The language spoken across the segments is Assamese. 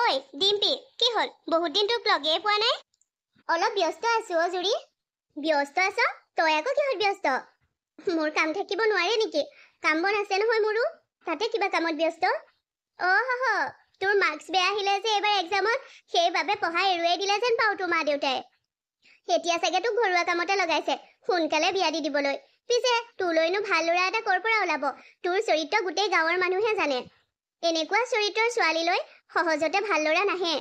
ঐ ডিম্পি কি হল বহুত দিন তোক লগেই পোৱা নাই অলপ ব্যস্ত আছো অ জুৰি ব্যস্ত আছ তই আকৌ কিহত ব্যস্ত মোৰ কাম থাকিব নোৱাৰে নেকি কাম বন আছে নহয় মোৰো তাতে কিবা কামত ব্যস্ত হ তোৰ মাৰ্কছ বেয়া আহিলে যে এবাৰ এক্সামত সেইবাবে পঢ়া এৰুৱাই দিলে যেন পাও তোৰ মা দেউতাই এতিয়া চাগে তোক ঘৰুৱা কামতে লগাইছে সোনকালে বিয়া দি দিবলৈ পিছে তোলৈনো ভাল ল'ৰা এটা ক'ৰ পৰা ওলাব তোৰ চৰিত্ৰ গোটেই গাঁৱৰ মানুহে জানে এনেকুৱা চৰিত্ৰৰ ছোৱালীলৈ সহজতে ভাল ল'ৰা নাহে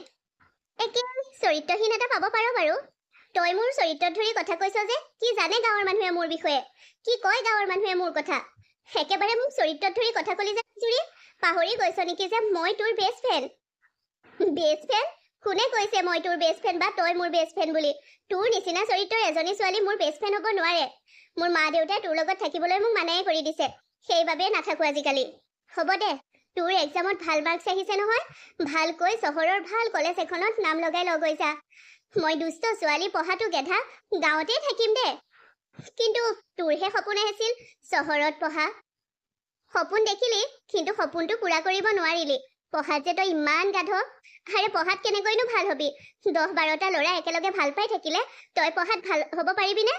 একে চৰিত্ৰহীন এটা পাব পাৰো বাৰু তই মোৰ চৰিত্ৰত ধৰি কথা কৈছ যে কি জানে গাঁৱৰ মানুহে মোৰ বিষয়ে কি কয় গাঁৱৰ মানুহে মোৰ কথা একেবাৰে মোক চৰিত্ৰত ধৰি কথা কলি যে জুৰি পাহৰি গৈছ নেকি যে মই তোৰ বেষ্ট ফ্ৰেণ্ড কোনে কৈছে মই তোৰ বেষ্ট ফ্ৰেণ্ড বা তই মোৰ বেষ্ট ফ্ৰেণ্ড বুলি তোৰ নিচিনা চৰিত্ৰৰ এজনী ছোৱালী মোৰ বেষ্ট ফ্ৰেণ্ড হ'ব নোৱাৰে মোৰ মা দেউতাই তোৰ লগত থাকিবলৈ মোক মানাই কৰি দিছে সেইবাবে নাথাকো আজিকালি হ'ব দে তোৰ এক্সামত ভাল মাৰ্কছ আহিছে নহয় ভালকৈ চহৰৰ ভাল কলেজ এখনত নাম লগাই লগ হৈ যা মই দুষ্ট ছোৱালী পঢ়াটো গেধা গাঁৱতেই থাকিম দে কিন্তু তোৰহে সপোন আহিছিল চহৰত পঢ়া সপোন দেখিলি কিন্তু সপোনটো পূৰা কৰিব নোৱাৰিলি পঢ়াত যে তই ইমান গাধ আৰে পঢ়াত কেনেকৈনো ভাল হবি 10-12টা ল'ৰা একেলগে ভাল পাই থাকিলে তই পঢ়াত ভাল হ'ব পাৰিবিনে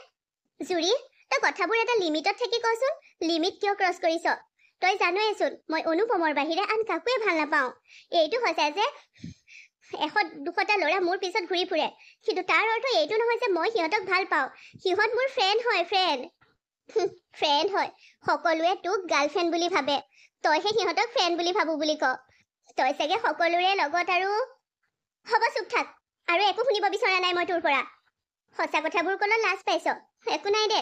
জুৰি তই কথাবোৰ এটা লিমিটত থাকি কচোন লিমিট কিয় ক্ৰছ কৰিছ তই জানোৱেচোন মই অনুপমৰ বাহিৰে আন কাকোৱে ভাল নাপাওঁ এইটো হৈছে যে 100-200টা ল'ৰা মোৰ পিছত ঘূৰি ফুৰে কিন্তু তাৰ অৰ্থ এইটো নহয় যে মই সিহঁতক ভাল পাওঁ সিহঁত মোৰ ফ্ৰেণ্ড হয় সকলোৱে তোক গাৰ্লফ্ৰেণ্ড বুলি ভাবে তইহে সিহঁতক ফ্ৰেণ্ড বুলি ভাবো বুলি ক তই চাগে সকলোৰে লগত আৰু হ'ব চুপ থাক আৰু একো শুনিব বিচৰা নাই মই তোৰ পৰা সঁচা কথাবোৰ ক'লত লাজ পাইছ একো নাই দে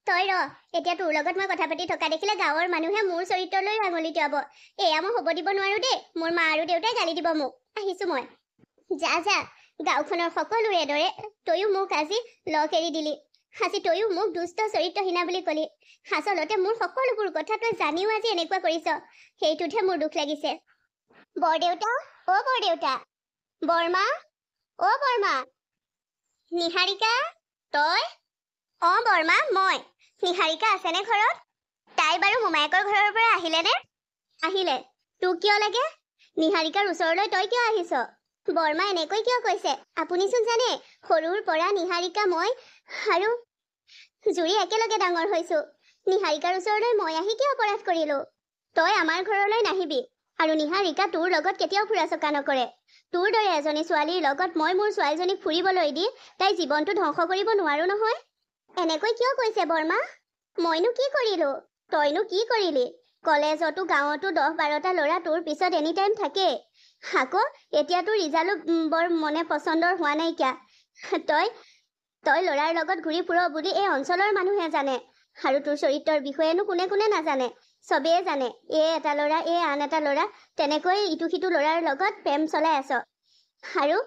তই ৰ এতিয়া তোৰ লগত মই কথা পাতি থকা দেখিলে গাঁৱৰ মানুহে মোৰ চৰিত্ৰলৈ আঙুলি টোৱাব এয়া মই হ'ব দিব নোৱাৰো দেই মোৰ মা আৰু দেউতাই গালি দিব মোক আহিছো মই যা গাঁওখনৰ সকলোৰে দৰে তয়ো মোক আজি লগ এৰি দিলি আজি তয়ো মোক দুষ্ট চৰিত্ৰহীনা বুলি কলি আচলতে মোৰ সকলোবোৰ কথা তই জানিও আজি এনেকুৱা কৰিছ সেইটোতহে মোৰ দুখ লাগিছে বৰদেউতা বৰমা নিহাৰিকা তই বৰমা মই নিহাৰিকা আছেনে ঘৰত তাই বাৰু মোমায়েকৰ ঘৰৰ পৰা আহিলে তোক কিয় লাগে নিহাৰিকাৰ ওচৰলৈ তই কিয় আহিছ বৰমা এনেকৈ কিয় কৈছে আপুনিচোন জানে সৰুৰ পৰা নিহাৰিকা মই আৰু জুৰি একেলগে ডাঙৰ হৈছো নিহাৰিকাৰ ওচৰলৈ মই আহি কি অপৰাধ কৰিলো তই আমাৰ ঘৰলৈ নাহিবি আৰু নিহাৰিকা তোৰ লগত কেতিয়াও ফুৰা চকা নকৰে তোৰ দৰে এজনী ছোৱালীৰ লগত মই মোৰ ছোৱালীজনীক ফুৰিবলৈ দি তাই জীৱনটো ধ্বংস কৰিব নোৱাৰো নহয় এনেকৈ কিয় কৈছে বৰমা মইনো কি কৰিলো তইনো কি কৰিলি কলেজতো গাঁৱতো 10-12টা ল'ৰা তোৰ পিছত এনি টাইম থাকে আকৌ এতিয়া তোৰ ৰিজাল্টো বৰ মনে পচন্দৰ হোৱা নাইকিয়া তই ল'ৰাৰ লগত ঘূৰি ফুৰ বুলি এই অঞ্চলৰ মানুহে জানে আৰু তোৰ চৰিত্ৰৰ বিষয়েনো কোনে নাজানে চবেই জানে এটা ল'ৰা আন এটা ল'ৰা তেনেকৈ ইটো সিটো ল'ৰাৰ লগত প্ৰেম চলাই আছ আৰু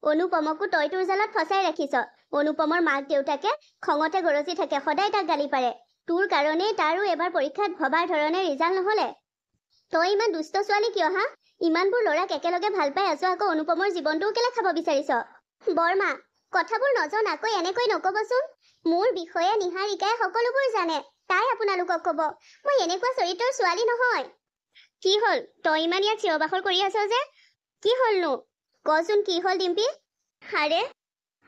অনুপমকো তই তোৰ জালত ফচাই ৰাখিছ অনুপমৰ মাক দেউতাকে খঙতে গৰজি থাকে সদায় তাক গালি পাৰে তোৰ কাৰণেই তাৰো এবাৰ পৰীক্ষাত ভবাৰ ধৰণে ৰিজাল্ট নহলে তই ইমান দুষ্ট ছোৱালী কিয় হা ইমানবোৰ ল'ৰাক একেলগে ভাল পাই আছ আকৌ অনুপমৰ জীৱনটোও কেলে খাব বিচাৰিছ বৰমা কথাবোৰ নজনাকৈ এনেকৈ নকবচোন মোৰ বিষয়ে নিহাৰিকাই সকলোবোৰ জানে তাই আপোনালোকক কব মই এনেকুৱা চৰিত্ৰৰ ছোৱালী নহয় কি হ'ল তই ইমান ইয়াক চিঞৰ-বাখৰ কৰি আছ যে কি হ'লনো কচোন কি হ'ল ডিম্পি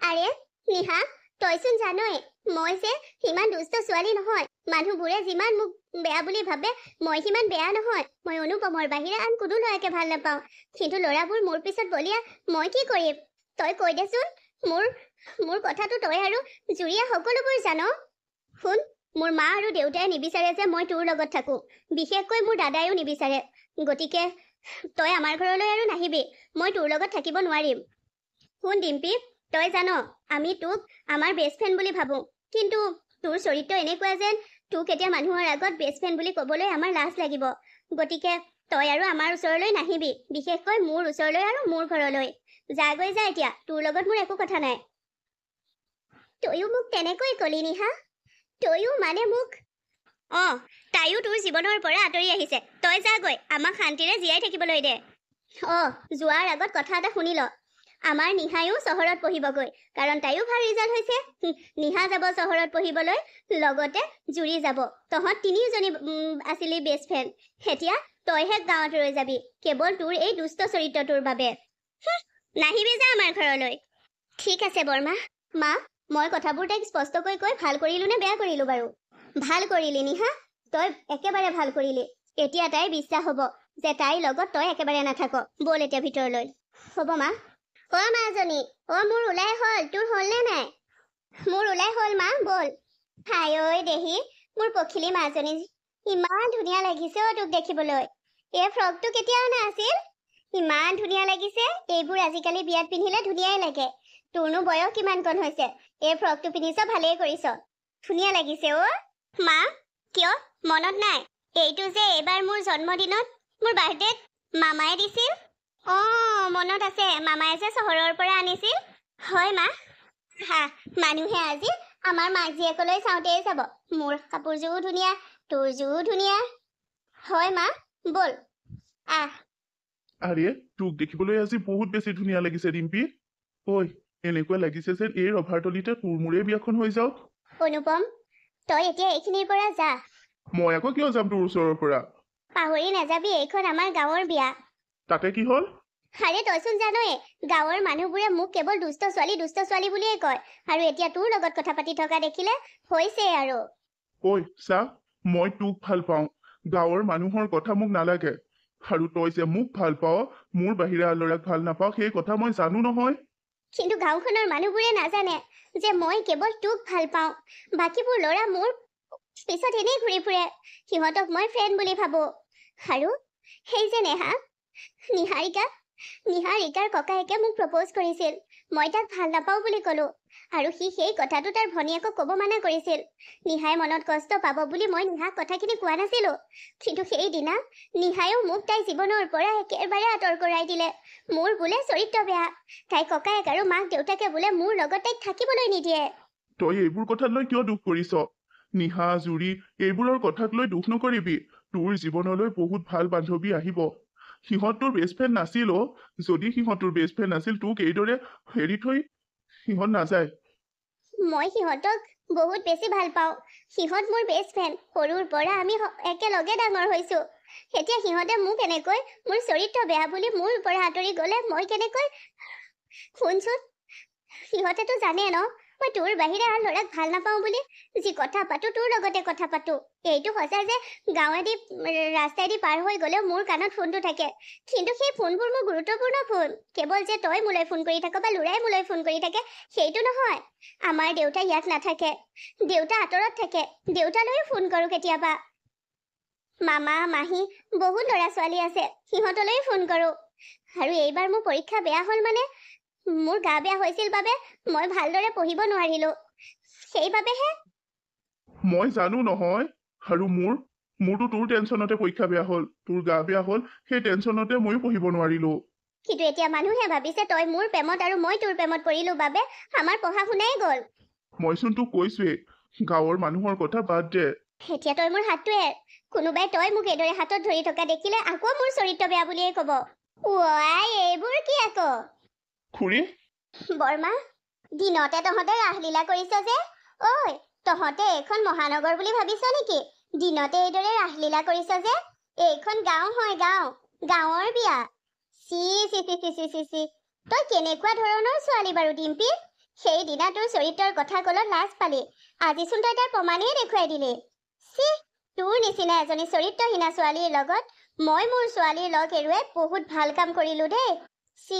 আৰে নিহা তইচোন জানই মই যে সিমান দুষ্ট ছোৱালী নহয় মানুহবোৰে যিমান মোক বেয়া বুলি ভাবে মই সিমান বেয়া নহয় মই অনুপমৰ বাহিৰে আন কোনো ল'ৰাকে ভাল নাপাওঁ কিন্তু ল'ৰাবোৰ মোৰ পিছত বলিয়া মই কি কৰিম তই কৈ দেচোন মোৰ কথাটো তই আৰু জুৰিয়ে সকলোবোৰ জান শুন মোৰ মা আৰু দেউতাই নিবিচাৰে যে মই তোৰ লগত থাকো বিশেষকৈ মোৰ দাদাইও নিবিচাৰে গতিকে তই আমাৰ ঘৰলৈ আৰু নাহিবি মই তোৰ লগত থাকিব নোৱাৰিম শুন ডিম্পি তই জান আমি তোক আমাৰ বেষ্ট ফ্ৰেণ্ড বুলি ভাবো কিন্তু তোৰ চৰিত্ৰ এনেকুৱা যেন তোক এতিয়া মানুহৰ আগত বেষ্ট ফ্ৰেণ্ড বুলি ক'বলৈ আমাৰ লাজ লাগিব গতিকে তই আৰু আমাৰ ওচৰলৈ নাহিবি বিশেষকৈ মোৰ ওচৰলৈ আৰু মোৰ ঘৰলৈ যা এতিয়া তোৰ লগত মোৰ একো কথা নাই তয়ো মোক তেনেকৈ কলি নিহা তয়ো মানে মোক তাইও তোৰ জীৱনৰ পৰা আঁতৰি আহিছে তই যাগৈ আমাক শান্তিৰে জীয়াই থাকিবলৈ দে যোৱাৰ আগত কথা এটা শুনি ল আমাৰ নিহায়ো চহৰত পঢ়িবগৈ কাৰণ তাইও ভাল ৰিজাল্ট হৈছে নিহা যাব চহৰত পঢ়িবলৈ লগতে জুৰি যাব তহঁত তিনিওজনী আছিলি বেষ্ট ফ্ৰেণ্ড এতিয়া তইহে গাঁৱত ৰৈ যাবি কেৱল তোৰ এই দুষ্ট চৰিত্ৰটোৰ বাবে নাহিবি যা আমাৰ ঘৰলৈ ঠিক আছে বৰমা মা মই কথাবোৰ তাইক স্পষ্টকৈ কৈ ভাল কৰিলো নে বেয়া কৰিলো বাৰু ভাল কৰিলি নিহা তই একেবাৰে ভাল কৰিলি এতিয়া তাইৰ বিশ্বাস হ'ব যে তাইৰ লগত তই একেবাৰে নাথাক বল এতিয়া ভিতৰলৈ হ'ব মা মাজনী মোৰ ওলাই হ'ল তোৰ হ'ল নে নাই মোৰ ওলাই হ'ল মা বল হাই ঐ দেহি মোৰ পখিলী মাজনী ইমান ধুনীয়া লাগিছে তোক দেখিবলৈ এই ফ্ৰকটো কেতিয়া অনা আছিল ইমান ধুনীয়া লাগিছে এইবোৰ আজিকালি বিয়াত পিন্ধিলে ধুনীয়াই লাগে তোৰনো বয়স কিমান কণ হৈছে এই ফ্ৰকটো পিন্ধিছ ভালেই কৰিছ ধুনীয়া লাগিছে মা কিয় মনত নাই এইটো যে এইবাৰ মোৰ জন্মদিনত মোৰ বাৰ্থডেত মামাই দিছিল মনত আছে মামাই যে চহৰৰ পৰা আনিছিল হয় মা মানুহে আজি আমাৰ মাক জীয়েকলৈ চাওঁতেই যাব মোৰ কাপোৰযোৰো ধুনীয়া তোৰযোৰো ধুনীয়া হয় মা বল আৰে তোক দেখিবলৈ আজি বহুত বেছি ধুনীয়া লাগিছে ডিম্পি ঐ এনেকুৱা লাগিছে যেন এই ৰভাৰতলিতে তোৰ মোৰে বিয়াখন হৈ যাওক অনুপম তই এতিয়া এইখিনিৰ পৰা যা মই আকৌ কিয় যাম তোৰ ওচৰৰ পৰা পাহৰি নাযাবি এইখন আমাৰ গাঁৱৰ বিয়া তাতে কি হ'ল আৰে তইচোন জানয়ে গাঁৱৰ মানুহবোৰে মোক কেৱল দুষ্ট ছোৱালী বুলিয়ে কয় আৰু এতিয়া তোৰ লগত কথা পাতি থকা দেখিলে হৈছে আৰু ঐ চা মই তোক ভাল পাওঁ গাঁৱৰ মানুহৰ কথা মোক নালাগে আৰু তই যে মোক ভাল পাৱ মোৰ বাহিৰে ল'ৰাক ভাল নাপাওঁ সেই কথা মই জানো নহয় কিন্তু গাঁওখনৰ মানুহবোৰে নাজানে যে মই কেৱল তোক ভাল পাওঁ বাকীবোৰ ল'ৰা মোৰ পিছত এনেই ঘূৰি ফুৰে সিহঁতক মই ফ্ৰেণ্ড বুলি ভাবো আৰু সেই যে নিহাৰিকাৰ ককায়েকে মোক প্ৰপ'জ কৰিছিল মই তাক ভাল নাপাওঁ বুলি ক'লো আৰু সি সেই কথাটো তাৰ ভনীয়েকক ক'ব মানা কৰিছিল নিহাই মনত কষ্ট পাব বুলি মই নিহাক কথাখিনি কোৱা নাছিলো কিন্তু সেইদিনা নিহাইও মোক তাই জীৱনৰ পৰা একেবাৰে আঁতৰ কৰাই দিলে মোৰ বোলে চৰিত্ৰ বেয়া তাই ককায়েক আৰু মাক দেউতাকে বোলে মোৰ লগত তাইক থাকিবলৈ নিদিয়ে তই এইবোৰ কথাত লৈ কিয় দুখ কৰিছ নিহা জুৰি এইবোৰৰ কথাক লৈ দুখ নকৰিবি তোৰ জীৱনলৈ বহুত ভাল বান্ধৱী আহিব সিহঁত তোৰ বেষ্ট ফ্ৰেণ্ড নাছিল যদি সিহঁত তোৰ বেষ্ট ফ্ৰেণ্ড আছিল তোক এইদৰে হেৰি থৈ সিহঁত নাযায় মই সিহঁতক বহুত বেছি ভাল পাওঁ সিহঁত মোৰ বেষ্ট ফ্ৰেণ্ড সৰুৰ পৰা আমি একেলগে ডাঙৰ হৈছো এতিয়া সিহঁতে মোক এনেকৈ মোৰ চৰিত্ৰ বেয়া বুলি মোৰ পৰা আঁতৰি গ'লে মই কেনেকৈ শুনচোন সিহঁতেতো জানে ন মই তোৰ বাহিৰে আন ল'ৰাক ভাল নাপাওঁ বুলি যি কথা পাতো তোৰ লগতে কথা পাতো এইটো সঁচা যে গাঁৱেদি ৰাস্তাইদি পাৰ হৈ গ'লেও মোৰ কাণত ফোনটো থাকে কিন্তু সেই ফোনবোৰ মোৰ গুৰুত্বপূৰ্ণ ফোন কেৱল যে তই মোলৈ ফোন কৰি থাক বা ল'ৰাই মোলৈ ফোন কৰি থাকে সেইটো নহয় আমাৰ দেউতা ইয়াত নাথাকে দেউতা আঁতৰত থাকে দেউতালৈও ফোন কৰোঁ কেতিয়াবা মামা মাহী বহুত ল'ৰা ছোৱালী আছে সিহঁতলৈ ফোন কৰোঁ আৰু এইবাৰ মোৰ পৰীক্ষা বেয়া হ'ল মানে মোৰ গা বেয়া হৈছিল বাবে মই ভালদৰে পঢ়িব নোৱাৰিলো সেইবাবেহে মই জানো নহয় আৰু মোৰতো তোৰ টেনচনতে পৰীক্ষা বেয়া হ'ল তোৰ গা বেয়া হ'ল সেই টেনচনতে ময়ো পঢ়িব নোৱাৰিলো কিন্তু এতিয়া মানুহে ভাবিছে তই মোৰ প্ৰেমত আৰু মই তোৰ প্ৰেমত পৰিলো বাবে আমাৰ পঢ়া শুনাই গ'ল মইচোন তোক কৈছোৱেই গাঁৱৰ মানুহৰ কথা বাদ দে এতিয়া তই মোৰ হাতটো এৰ কোনোবাই তই মোক এইদৰে হাতত ধৰি থকা দেখিলে আকৌ মোৰ চৰিত্ৰ বেয়া বুলিয়ে ক'ব এইবোৰ কি আকৌ খুৰী বৰমা দিনতে তহঁতে ৰাসলীলা কৰিছ যে ঐ তহঁতে এইখন মহানগৰ বুলি ভাবিছ নেকি দিনতে এইদৰে ৰাসলীলা কৰিছ যে এইখন গাঁও হয় গাঁৱৰ বিয়া চি তই কেনেকুৱা ধৰণৰ ছোৱালী বাৰু ডিম্পি সেইদিনা তোৰ চৰিত্ৰৰ কথা ক'লত লাজ পালি আজিচোন তই তাৰ প্ৰমাণেই দেখুৱাই দিলি চি তোৰ নিচিনা এজনী চৰিত্ৰহীনা ছোৱালীৰ লগত মই মোৰ ছোৱালীৰ লগ এৰুৱাই বহুত ভাল কাম কৰিলো দেই চি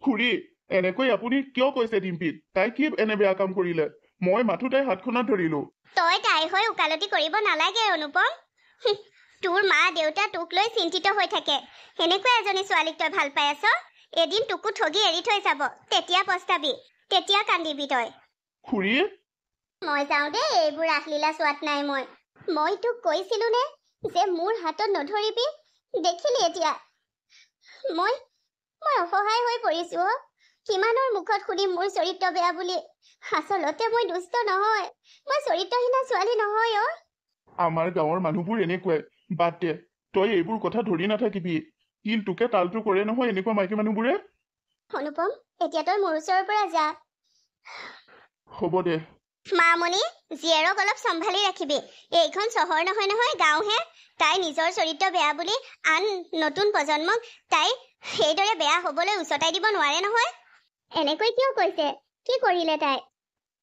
খুৰী এনেকৈ আপুনি কিয় কৈছে ডিম্পিক তাই কি এনে বেয়া কাম কৰিলে মই মাথো তাই হাতখনত ধৰিলো তই তাইৰ হৈ উকালতি কৰিব নালাগে অনুপম তোৰ মা দেউতা তোক লৈ চিন্তিত হৈ থাকে এনেকুৱা এজনী ছোৱালীক তই ভাল পাই আছ এদিন তোকো ঠগি এৰি থৈ যাব তেতিয়া পস্তাবি তেতিয়া কান্দিবি তই খুৰী মই যাওঁ দেই এইবোৰ ৰাসলীলা চোৱাত নাই মই তোক কৈছিলো নে যে মোৰ হাতত নধৰিবি দেখিলি এতিয়া মই অসহায় হৈ পৰিছো কিমানৰ মুখত শুনিম মোৰ চৰিত্ৰ বেয়া বুলি আচলতে মই দুষ্ট নহয় মই চৰিত্ৰহীনা ছোৱালী নহয় আমাৰ গাঁৱৰ মানুহবোৰ এনেকুৱাই বাদ দে তই এইবোৰ কথা ধৰি নাথাকিবি কিল তোকে তালটো কৰে নহয় এনেকুৱা মাইকী মানুহবোৰে অনুপম এতিয়া তই মোৰ ওচৰৰ পৰা যা হ'ব দে মামনি, জীয়েৰক অলপ চম্ভালি ৰাখিবি। এইখন চহৰ নহয় নহয়, গাঁওহে। তাই নিজৰ চৰিত্ৰ বেয়া বুলি আন নতুন প্ৰজন্মক তাই সেইদৰে বেয়া হবলৈ উচতাই দিব নোৱাৰে নহয়। এনেকৈ কিয় কৈছে? কি কৰিলে তাই?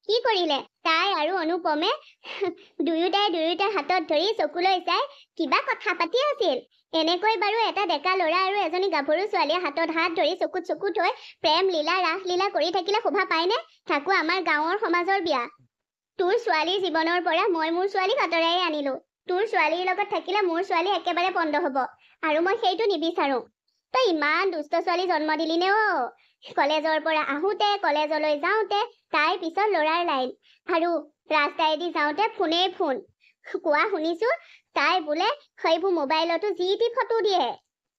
কি কৰিলে? তাই আৰু অনুপমে দুয়োটাই হাতত ধৰি চকুলৈ চাই কিবা কথা পাতি আছিল। এনেকৈ বাৰু এটা ডেকা ল'ৰা আৰু এজনী গাভৰু ছোৱালীয়ে হাতত হাত ধৰি চকুত চকু থৈ প্ৰেম লীলা ৰাস লীলা কৰি থাকিলে শোভা পায়নে? থাকো আমাৰ গাঁৱৰ সমাজৰ বিয়া। তোৰ ছোৱালীৰ জীৱনৰ পৰা মই মোৰ ছোৱালীক আঁতৰাই আনিলো। তোৰ ছোৱালীৰ লগত থাকিলে মোৰ ছোৱালী একেবাৰে পণ্ড হব, আৰু মই সেইটো নিবিচাৰো। তই ইমান দুষ্ট ছোৱালী জন্ম দিলি নে অ? কলেজৰ পৰা আহোঁতে, কলেজলৈ যাওঁতে তাইৰ পিছত ল'ৰাৰ লাইন, আৰু ৰাস্তাইদি যাওঁতে ফোনেই ফোন। কোৱা শুনিছো তাই বোলে সেইবোৰ মোবাইলতো যি টি ফটো দিয়ে,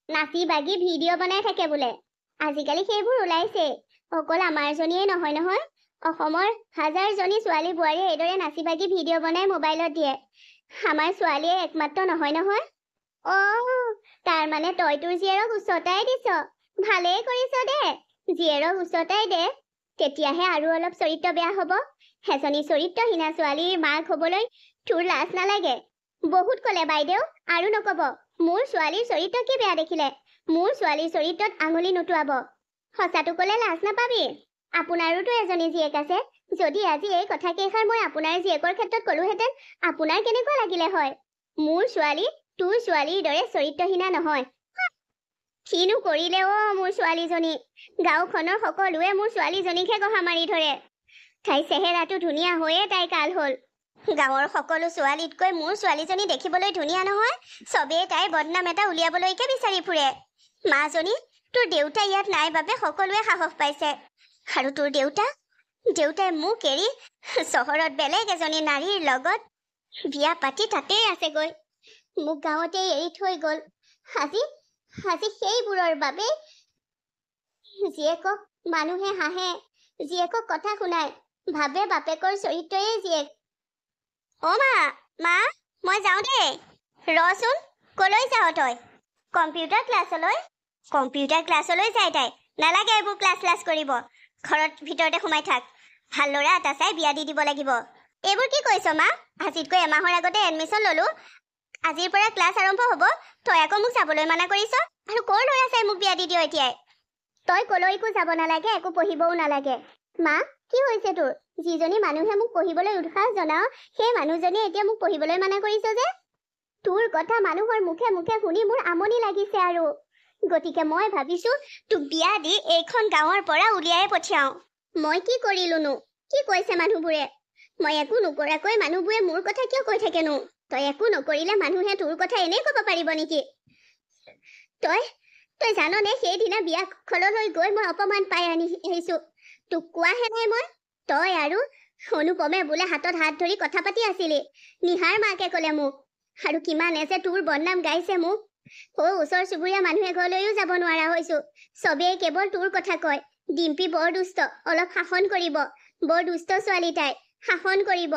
নাচি বাগি ভিডিঅ' বনাই থাকে বোলে। আজিকালি সেইবোৰ ওলাইছে। অকল আমাৰ জনীয়ে নহয় নহয়, অসমৰ হাজাৰজনী ছোৱালী বোৱাৰীয়ে এইদৰে নাচি বাগি ভিডিঅ' বনাই মোবাইলত দিয়ে। আমাৰ ছোৱালীয়ে একমাত্ৰ নহয় নহয়। তাৰ মানে তই তোৰ জীয়েৰক উচতাই দিছ। ভালেই কৰিছ দে, জীয়েৰক উচতাই দে। তেতিয়াহে আৰু অলপ চৰিত্ৰ বেয়া হব। এজনী চৰিত্ৰহীনা ছোৱালীৰ মাক হবলৈ তোৰ লাজ নালাগে? বহুত কলে বাইদেউ, আৰু নকব। মোৰ ছোৱালীৰ চৰিত্ৰ কি বেয়া দেখিলে? মোৰ ছোৱালীৰ চৰিত্ৰত আঙুলি নুটুৱাব। সঁচাটো কলে লাজ নাপাবি। আপোনাৰোতো এজনী জীয়েক আছে। যদি আজি এই কথা কেইষাৰ মই আপোনাৰ জীয়েকৰ ক্ষেত্ৰত কলোহেঁতেন, আপোনাৰ কেনেকুৱা লাগিলে হয়? মোৰ ছোৱালী তোৰ ছোৱালীৰ দৰে চৰিত্ৰহীনা নহয়। কিনো কৰিলে মোৰ ছোৱালীজনী? গাঁওখনৰ সকলোৱে মোৰ ছোৱালীজনীকহে গঢ়া মাৰি ধৰে। তাই চেহেৰাটো ধুনীয়া হৈয়ে তাই কাল হ'ল। গাঁৱৰ সকলো ছোৱালীতকৈ মোৰ ছোৱালীজনী দেখিবলৈ ধুনীয়া নহয়, চবেই তাইৰ বদনাম এটা উলিয়াবলৈকে বিচাৰি ফুৰে। মাজনী, তোৰ দেউতা ইয়াত নাই বাবে সকলোৱে সাহস পাইছে। আৰু তোৰ দেউতাই মোক এৰি চহৰত বেলেগ এজনী নাৰীৰ লগত বিয়া পাতি তাতেই আছেগৈ। মোক গাঁৱতে এৰি থৈ গল। আজি সেইবোৰৰ বাবে জীয়েকক মানুহে হাঁহে, জীয়েকক কথা শুনায়, ভাবে বাপেকৰ চৰিত্ৰয়ে জীয়েক। মা, মই যাওঁ দেই। ৰচোন, কলৈ যাৱ তই? কম্পিউটাৰ ক্লাছলৈ। কম্পিউটাৰ ক্লাছলৈ যায় তাই? নালাগে এইবোৰ ক্লাছ কৰিব। ঘৰত ভিতৰতে সোমাই থাক। ভাল ল'ৰা এটা চাই বিয়া দি দিব লাগিব। এইবোৰ কি কৈছ মা? আজিতকৈ এমাহৰ আগতে এডমিশ্যন ললো। আজিৰ পৰা ক্লাছ আৰম্ভ হব। তই আকৌ মোক চাবলৈ মানা কৰিছ, আৰু কৰ ল'ৰা চাই মোক বিয়া দি দিয় এতিয়াই? তই কলৈকো যাব নালাগে, একো পঢ়িবও নালাগে। মা, কি হৈছে তোৰ? যিজনী মানুহে মোক পঢ়িবলৈ উৎসাহ জনাও, সেই মানুহজনীয়ে এতিয়া মোক পঢ়িবলৈ মানা কৰিছ যে? তোৰ কথা মানুহৰ মুখে মুখে শুনি মোৰ আমনি লাগিছে আৰু। গতিকে মই ভাবিছো তোক বিয়া দি এইখন গাঁৱৰ পৰা উলিয়াই পঠিয়াও। মই কি কৰিলোনো? কি কৈছে মানুহবোৰে? মই একো নকৰাকৈ মানুহবোৰে মোৰ কথা কিয় কৈ থাকেনো? তই একো নকৰিলে মানুহে তোৰ কথা এনেই কব পাৰিব নেকি? তই জাননে সেইদিনা বিয়াখনলৈ গৈ মই অপমান পাই আহিছো। তোক কোৱাহে নাই মই? তই আৰু অনুপমে বোলে হাতত হাত ধৰি কথা পাতি আছিলি। নিহাৰ মাকে কলে মোক। আৰু কিমানে যে তোৰ বদনাম গাইছে মোক। ওচৰ চুবুৰীয়া মানুহে ঘৰলৈও যাব নোৱাৰা হৈছো। চবেই কেৱল তোৰ কথা কয়। ডিম্পী বৰ দুষ্ট, অলপ শাসন কৰিব। বৰ দুষ্ট ছোৱালী তাই, শাসন কৰিব।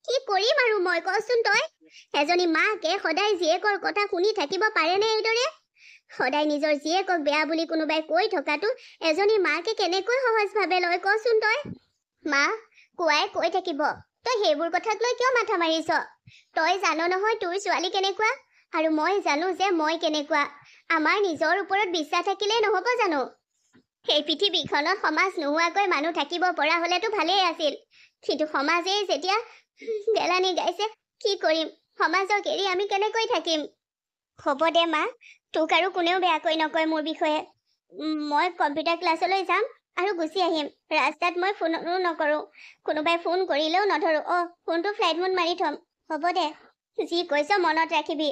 কি কৰিম আৰু মই, কচোন তই? এজনী মাকে সদায় জীয়েকৰ কথা শুনি থাকিব পাৰেনে এইদৰে? সদায় নিজৰ জীয়েকক বেয়া বুলি কোনোবাই কৈ থকাটো এজনী মাকে কেনেকৈ সহজভাৱে লয় কচোন তই? মা, কোৱাই কৈ থাকিব। তই সেইবোৰ কথাক লৈ কিয় মাথা মাৰিছ? তই জানো নহয় তোৰ ছোৱালী কেনেকুৱা, আৰু মই জানো যে মই কেনেকুৱা। আমাৰ নিজৰ ওপৰত বিশ্বাস থাকিলেই নহব জানো? এই পৃথিৱীখনত সমাজ নোহোৱাকৈ মানুহ থাকিব পৰা হলেতো ভালেই আছিল। কিন্তু সমাজেই যেতিয়া বেলানি গাইছে, কি কৰিম? সমাজক এৰি আমি কেনেকৈ থাকিম? হ'ব দে মা, তোক আৰু কোনেও বেয়াকৈ নকয় মোৰ বিষয়ে। মই কম্পিউটাৰ ক্লাছলৈ যাম আৰু গুচি আহিম। ৰাস্তাত মই ফোনো নকৰো, কোনোবাই ফোন কৰিলেও নধৰো। ফোনটো ফ্লাইট মোড মাৰি থম। হ'ব দে, যি কৈছ মনত ৰাখিবি।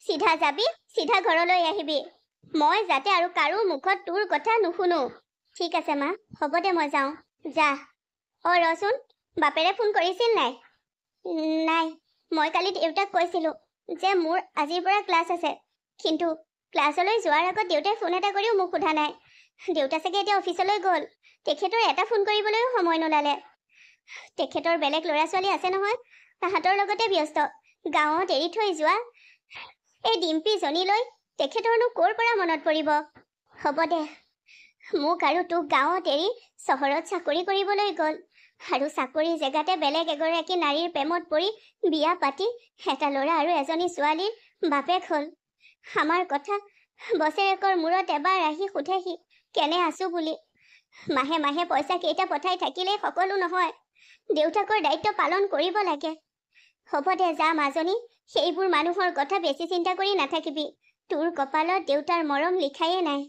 চিধা যাবি, চিধা ঘৰলৈ আহিবি। মই যাতে আৰু কাৰো মুখত তোৰ কথা নুশুনো। ঠিক আছে মা, হ'ব দে, মই যাওঁ। যা। ৰচোন, বাপেৰে ফোন কৰিছিল নাই? নাই। মই কালি দেউতাক কৈছিলো যে মোৰ আজিৰ পৰা ক্লাছ আছে, কিন্তু ক্লাছলৈ যোৱাৰ আগত দেউতাই ফোন এটা কৰিও মোক সোধা নাই। দেউতা চাগে এতিয়া অফিচলৈ গ'ল। তেখেতৰ এটা ফোন কৰিবলৈও সময় নোলালে। তেখেতৰ বেলেগ ল'ৰা ছোৱালী আছে নহয়, তাহাঁতৰ লগতে ব্যস্ত। গাঁৱত এৰি থৈ যোৱা এই ডিম্পীজনীলৈ তেখেতৰনো ক'ৰ পৰা মনত পৰিব? হ'ব দে, মোক আৰু তোক গাঁৱত এৰি চহৰত চাকৰি কৰিবলৈ গ'ল। আৰু চাকৰি জেগাতে বেলেগ এগৰাকী নাৰীৰ প্ৰেমত পৰি বিয়া পাতি এটা ল'ৰা আৰু এজনী ছোৱালীৰ বাপেক হ'ল। আমাৰ কথা বছৰেকৰ মূৰত এবাৰ আহি সোধেহি কেনে আছো বুলি। মাহে মাহে পইচা কেইটা পঠাই থাকিলেই সকলো নহয়, দেউতাকৰ দায়িত্ব পালন কৰিব লাগে। হ'ব দে যা মাজনী, সেইবোৰ মানুহৰ কথা বেছি চিন্তা কৰি নাথাকিবি। তোৰ কপালত দেউতাৰ মৰম লিখায়ে নাই।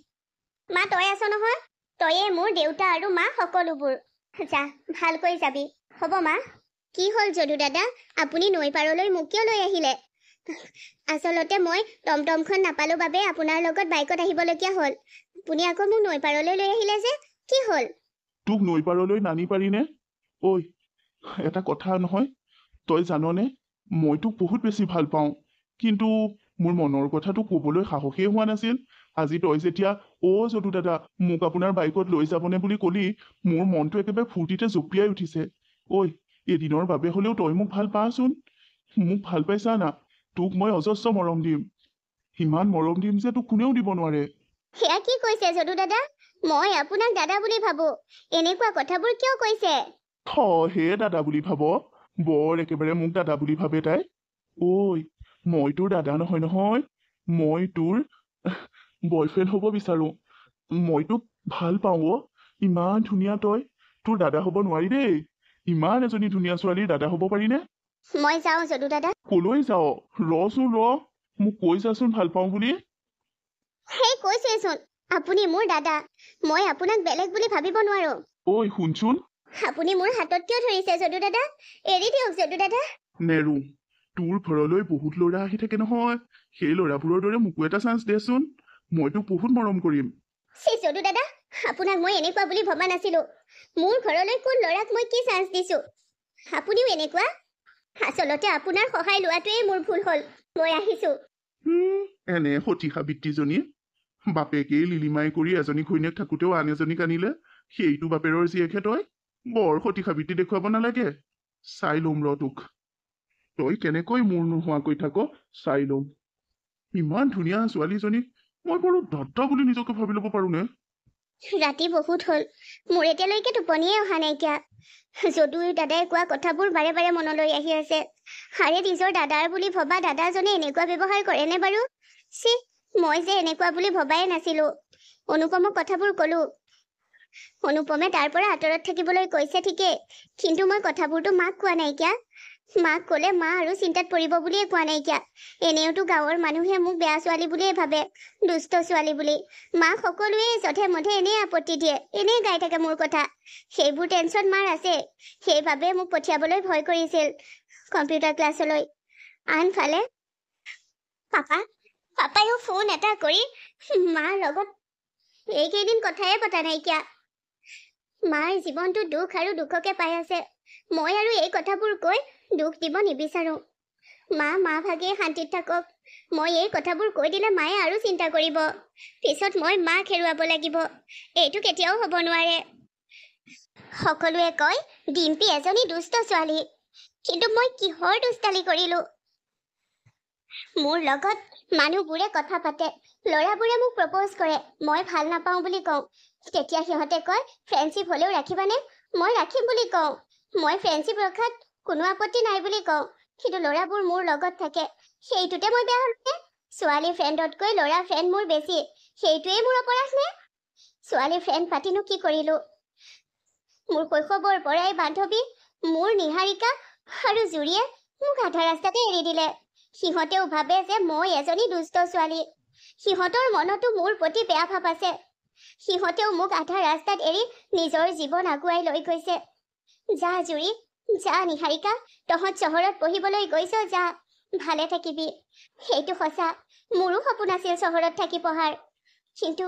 মা তই আছ নহয়, তয়ে মোৰ দেউতা আৰু মা সকলোবোৰ। যা ভালকৈ যাবি। হ'ব মা। কি হ'ল যদু দাদা, আপুনি নৈ পাৰলৈ মোক কিয় লৈ আহিলে? আচলতে মই টমটমখন নাপালো বাবে আপোনাৰ লগত বাইকত আহিবলগীয়া হ'ল। আপুনি আকৌ মোক নৈ পাৰলৈ লৈ আহিলে যে, কি হ'ল? তোক নৈ পাৰলৈ নানি পাৰিনে? ঐ, এটা কথা নহয়, তই জাননে মই তোক বহুত বেছি ভাল পাওঁ, কিন্তু মোৰ মনৰ কথাটো ক'বলৈ সাহসেই হোৱা নাছিল। আজি তই যেতিয়া যদু দাদা মোক আপোনাৰ বাইকত লৈ যাবনে বুলি কলি, মোৰ মনটো একেবাৰে ফূৰ্তিতে জঁপিয়াই উঠিছে। ঐ, এদিনৰ বাবে হ'লেও তই মোক ভাল পাচোন। মোক ভাল পাইছা না? তোক মই অজস্ৰ মৰম দিম, ইমান মৰম দিম যে তোক কোনেও দিব নোৱাৰে। সেয়া কি কৈছে যদু দাদা? মই আপোনাক দাদা বুলি ভাবো, এনেকুৱা কথাবোৰ কিয় কৈছে? হে দাদা বুলি ভাব, বৰ একেবাৰে মোক দাদা বুলি ভাবে তাই। ঐ, মই তোৰ দাদা নহয় নহয়, মই তোৰ বয়ফ্ৰেণ্ড হ'ব বিচাৰো। মই তোক ভাল পাওঁ। ইমান ধুনীয়া তই, তোৰ দাদা হ'ব নোৱাৰি দেই। ইমান এজনী ধুনীয়া ছোৱালীৰ দাদা হ'ব পাৰিনে? মই যাওঁ যদু দাদা। কলৈ যাও? ৰচোন ৰ, মোক কৈ যাচোন ভাল পাওঁ বুলি। সেই কৈছেচোন, আপুনি মোৰ দাদা, মই আপোনাক বেলেগ বুলি ভাবিব নোৱাৰো। ঐ শুনচোন। আপুনি মোৰ হাতত কিয় ধৰিছে যদু দাদা? এৰি দিয়ক যদু দাদা। নেৰো, তোৰ ঘৰলৈ বহুত ল'ৰা আহি থাকে নহয়, সেই ল'ৰাবোৰৰ দৰে মোকো এটা চান্স দেচোন, মই তোক বহুত মৰম কৰিম। যদু দাদা, আপোনাক মই এনেকুৱা বুলি ভবা নাছিলো। মোৰ ঘৰলৈ কোন ল'ৰাক মই কি চান্স দিছো? আপুনিও এনেকুৱা? আচলতে আপোনাৰ সহায় লোৱাটোৱেই মোৰ ভুল হ'ল। মই আহিছো। এনে সতী সাবিত্ৰীজনী, বাপেকেই লিলিমাই কৰি এজনী ঘৈণীয়েক থাকোতেও আন এজনীক আনিলে, সেইটো বাপেৰৰ জীয়েকহে তই? বৰ সতী সাবিত্ৰী দেখুৱাব নালাগে। চাই ল'ম ৰ তোক, তই কেনেকৈ মোৰ নোহোৱাকৈ থাক চাই ল'ম। ইমান ধুনীয়া ছোৱালীজনীক মই বাৰু দত্ত বুলি নিজকে ভাবি ল'ব পাৰোনে? ৰাতি বহুত হ'ল, মোৰ এতিয়ালৈকে টোপনিয়ে অহা নাইকিয়া। যদু দাদাই কোৱা কথাবোৰ বাৰে বাৰে মনলৈ আহি আছে। হাৰে নিজৰ দাদাৰ বুলি ভবা দাদাজনে এনেকুৱা ব্যৱহাৰ কৰেনে বাৰু? মই যে এনেকুৱা বুলি ভবাই নাছিলো। অনুপমক কথাবোৰ কলো। অনুপমে তাৰ পৰা আঁতৰত থাকিবলৈ কৈছে ঠিকেই, কিন্তু মই কথাবোৰতো মাক কোৱা নাইকিয়া। মাক ক'লে মা আৰু চিন্তাত পৰিব বুলিয়ে কোৱা নাইকিয়া। এনেওতো গাঁৱৰ মানুহে মোক বেয়া ছোৱালী বুলিয়ে ভাবে, দুষ্ট ছোৱালী বুলি। মাক সকলোৱে যধে মধে এনেই আপত্তি দিয়ে, এনেই গাই থাকে মোৰ কথা। সেইবোৰ টেনচন মাৰ আছে, সেইবাবে মোক পঠিয়াবলৈ ভয় কৰিছিল কম্পিউটাৰ ক্লাছলৈ। আনফালে পাপায়ো ফোন এটা কৰি মাৰ লগত এইকেইদিন কথাই পতা নাইকিয়া। মাৰ জীৱনটো দুখ আৰু দুখকে পাই আছে। মই আৰু এই কথাবোৰ কৈ দুখ দিব নিবিচাৰো। মা ভাগিয়ে শান্তিত থাকক। মই এই কথাবোৰ কৈ দিলে মায়ে আৰু চিন্তা কৰিব, পিছত মই মাক হেৰুৱাব লাগিব। এইটো কেতিয়াও হ'ব নোৱাৰে। সকলোৱে কয় ডিম্পী এজনী দুষ্ট ছোৱালী, কিন্তু মই কিহৰ দুষ্টালি কৰিলো? মোৰ লগত মানুহবোৰে কথা পাতে, ল'ৰাবোৰে মোক প্ৰপ'জ কৰে, মই ভাল নাপাওঁ বুলি কওঁ। তেতিয়া সিহঁতে কয় ফ্ৰেণ্ডশ্বিপ হ'লেও ৰাখিবানে? মই ৰাখিম বুলি কওঁ। মই ফ্ৰেণ্ডশ্বিপ ৰখাত কোনো আপত্তি নাই বুলি কওঁ, কিন্তু ল'ৰাবোৰ মোৰ লগত থাকে, সেইটোতে মই বেয়া হ'লনে? ছোৱালী ফ্ৰেণ্ডতকৈ ল'ৰা ফ্ৰেণ্ড মোৰ বেছি, সেইটোৱেই মোৰ অপৰাধ নে? ছোৱালী ফ্ৰেণ্ড পাতিনো কি কৰিলো? মোৰ শৈশৱৰ পৰাই বান্ধৱী মোৰ নিহাৰিকা আৰু জুৰিয়ে মোক আধা ৰাস্তাতে এৰি দিলে। সিহঁতেও ভাবে যে মই এজনী দুষ্ট ছোৱালী। সিহঁতৰ মনতো মোৰ প্ৰতি বেয়া ভাৱ আছে। সিহঁতেও মোক আধা ৰাস্তাত এৰি নিজৰ জীৱন আগুৱাই লৈ গৈছে। যা জুৰি, যা নিহাৰিকা, তহঁত চহৰত পঢ়িবলৈ গৈছ, যা, ভালে থাকিবি। সেইটো সঁচা, মোৰো সপোন আছিল চহৰত থাকি পঢ়াৰ, কিন্তু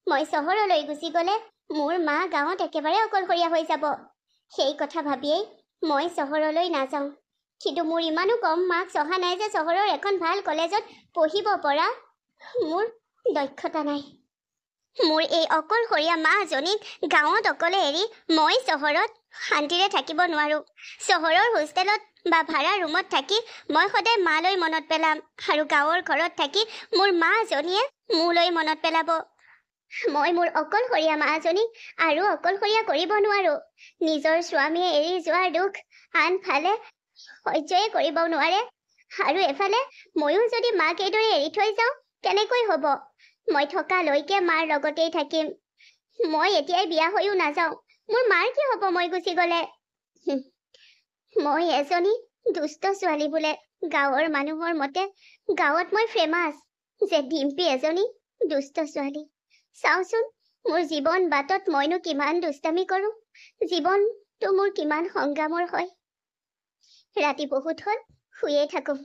মই চহৰলৈ গুচি গ'লে মোৰ মা গাঁৱত একেবাৰে অকলশৰীয়া হৈ যাব। সেই কথা ভাবিয়েই মই চহৰলৈ নাযাওঁ। কিন্তু মোৰ ইমানো কম মাৰ্কছ অহা নাই যে চহৰৰ এখন ভাল কলেজত পঢ়িব পৰা মোৰ দক্ষতা নাই। মোৰ এই অকলশৰীয়া মাজনীক গাঁৱত অকলে এৰি মই চহৰত শান্তিৰে থাকিব নোৱাৰো। চহৰৰ হোষ্টেলত বা ভাড়া ৰুমত থাকি মই সদায় মালৈ মনত পেলাম, আৰু গাঁৱৰ ঘৰত থাকি মোৰ মাজনীয়ে মোলৈ মনত পেলাব। মই মোৰ অকলশৰীয়া মাজনীক আৰু অকলশৰীয়া কৰিব নোৱাৰো। নিজৰ স্বামীয়ে এৰি যোৱাৰ দুখ আনফালে সহ্যই কৰিব নোৱাৰে। আৰু এফালে ময়ো যদি মাক এইদৰে এৰি থৈ যাওঁ কেনেকৈ হ'ব? মই থকালৈকে মাৰ লগতেই থাকিম। মই এতিয়াই বিয়া হৈও নাযাওঁ। মোৰ মাৰ কি হ'ব মই গুচি গ'লে? মই এজনী দুষ্ট ছোৱালী বোলে। গাঁৱৰ মানুহৰ মতে গাঁৱত মই ফেমাছ যে ডিম্পী এজনী দুষ্ট ছোৱালী। চাওচোন মোৰ জীৱন বাটত মইনো কিমান দুষ্টামি কৰোঁ। জীৱনটো মোৰ কিমান সংগ্ৰামৰ হয়। ৰাতি বহুত হ'ল, শুয়ে থাকোঁ।